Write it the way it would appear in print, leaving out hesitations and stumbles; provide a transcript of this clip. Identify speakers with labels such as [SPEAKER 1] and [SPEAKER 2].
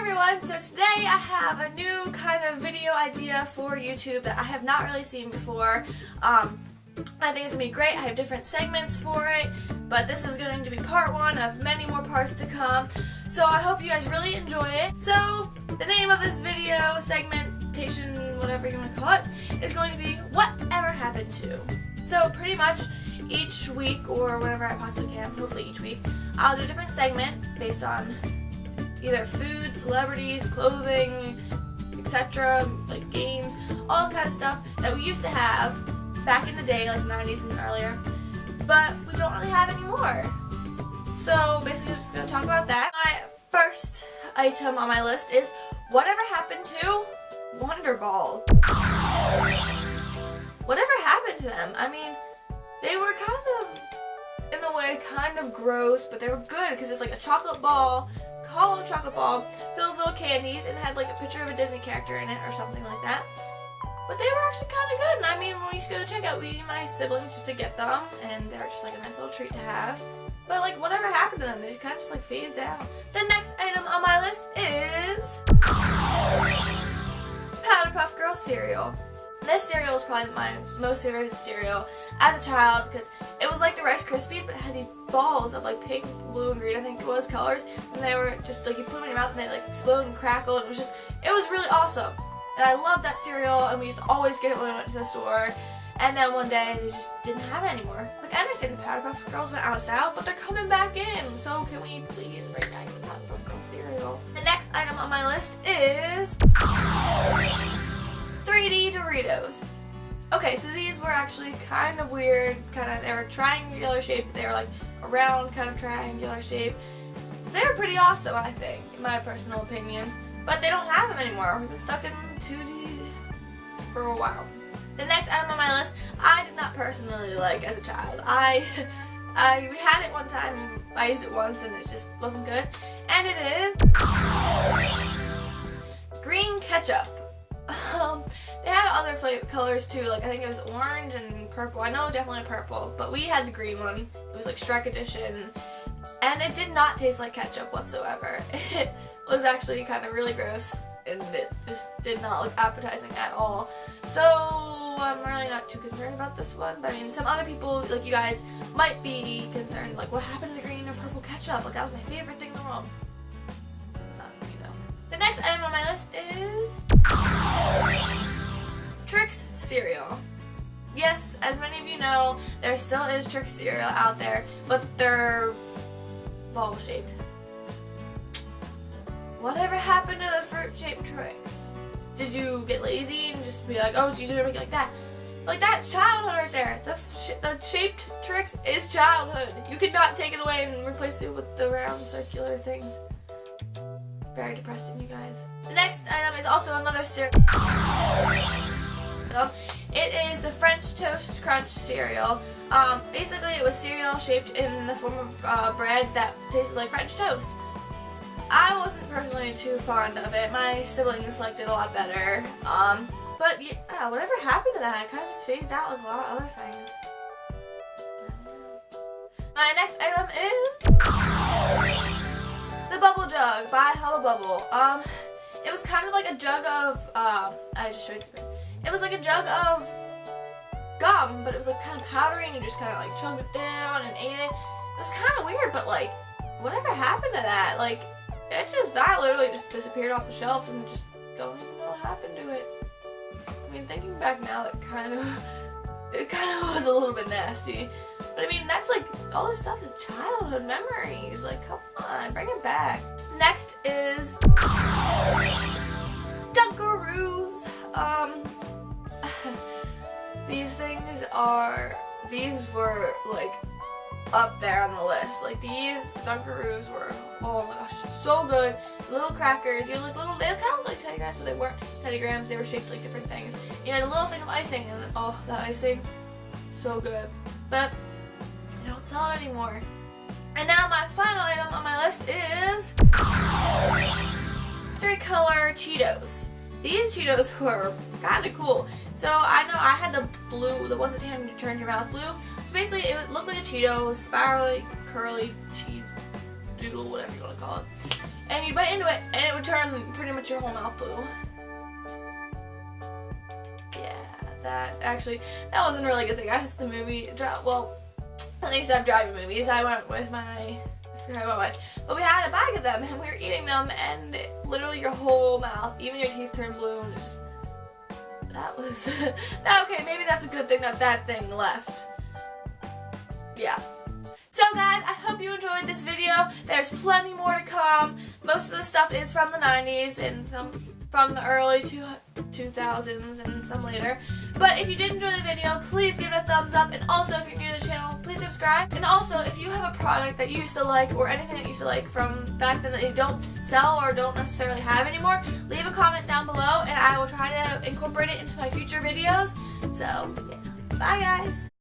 [SPEAKER 1] everyone, so today I have a new kind of video idea for YouTube that I have not really seen before. I think it's going to be great. I have different segments for it, but this is going to be part one of many more parts to come. So I hope you guys really enjoy it. So the name of this video, segmentation, whatever you want to call it, is going to be Whatever Happened To. So pretty much each week, or whenever I possibly can, hopefully each week, I'll do a different segment based on either food, celebrities, clothing, etc., like games, all kind of stuff that we used to have back in the day, like the 90s and earlier, but we don't really have anymore. So basically I'm just going to talk about that. My first item on my list is whatever happened to Wonder Balls. Whatever happened to them? I mean, they were kind of, in a way, kind of gross, but they were good because it's like a chocolate ball, hollow chocolate ball filled with little candies, and it had like a picture of a Disney character in it or something like that. But they were actually kind of good, and I mean, when we used to go to checkout, we and my siblings used to get them, and they were just like a nice little treat to have. But like, whatever happened to them, they just kind of just like phased out. The next item on my list is Powder Puff Girl cereal. This cereal was probably my most favorite cereal as a child because it was like the Rice Krispies, but it had these balls of like pink, blue, and green, I think it was, colors, and they were just like, you put them in your mouth and they like explode and crackle, and it was really awesome. And I loved that cereal, and we used to always get it when we went to the store. And then one day they just didn't have it anymore. Like, I understand the Powder Puff Girls went out of style, but they're coming back in. So can we please bring back the Powder Puff Girl cereal? The next item on my list is 3D Doritos. Okay, so these were actually kind of weird. They were triangular shaped. They were like a round kind of triangular shape. They were pretty awesome, I think, in my personal opinion. But they don't have them anymore. We've been stuck in 2D for a while. The next item on my list, I did not personally like as a child. We had it one time, I used it once, and it just wasn't good. And it is green ketchup. They had other flavor colors too, like I think it was orange and purple. I know definitely purple, but we had the green one. It was like Shrek edition, and it did not taste like ketchup whatsoever. It was actually kind of really gross, and it just did not look appetizing at all. So I'm really not too concerned about this one, but I mean, some other people, like you guys, might be concerned, like, what happened to the green or purple ketchup? Like, that was my favorite thing in the world. Not for me though. The next item on my list is Trix cereal. Yes, as many of you know, there still is Trix cereal out there, but they're ball shaped. Whatever happened to the fruit-shaped Trix? Did you get lazy and just be like, oh, it's easier to make it like that? Like, that's childhood right there. The shaped Trix is childhood. You could not take it away and replace it with the round circular things. Very depressing, you guys. The next item is also another cereal. It is the French Toast Crunch cereal. Basically, it was cereal shaped in the form of bread that tasted like French toast. I wasn't personally too fond of it. My siblings liked it a lot better. But yeah, whatever happened to that? It kind of just phased out like a lot of other things. My next item is the Bubble Jug by Hubba Bubble. It was kind of like a jug of, I just showed you. It was like a jug of gum, but it was like kind of powdery, and you just kind of like chugged it down and ate it. It was kind of weird, but like, whatever happened to that? Like, that literally just disappeared off the shelves, and just don't even know what happened to it. I mean, thinking back now, it kind of was a little bit nasty. But I mean, that's like, all this stuff is childhood memories. Like, come on, bring it back. Next is Dunkaroos. These were like up there on the list. Like, these Dunkaroos were, oh my gosh, so good. Little crackers, you had like they kind of looked like Teddy Grahams, but they weren't Teddy Grahams. They were shaped like different things. You had a little thing of icing, and then, oh, that icing, so good. But I don't sell it anymore. And now my final item on my list is Mystery Color Cheetos. These Cheetos were kind of cool. So I know I had the blue, the ones that turn your mouth blue. So basically it looked like a Cheeto, spirally, curly cheese doodle, whatever you want to call it. and you'd bite into it, and it would turn pretty much your whole mouth blue. Yeah, that wasn't a really good thing. I was at the movie, well, I think instead of driving movies, I went with I forgot who I went with, but we had a bag of them, and we were eating them, and literally your whole mouth, even your teeth turned blue, and it just, that was, okay, maybe that's a good thing that thing left. Yeah. So guys, I hope you enjoyed this video. There's plenty more to come. Most of the stuff is from the 90s and some from the early 2000s and some later. But if you did enjoy the video, please give it a thumbs up. And also, if you're new to the channel, please subscribe. And also, if you have a product that you used to like or anything that you used to like from back then that you don't sell or don't necessarily have anymore, leave a comment down below and I will try to incorporate it into my future videos. So, yeah. Bye guys!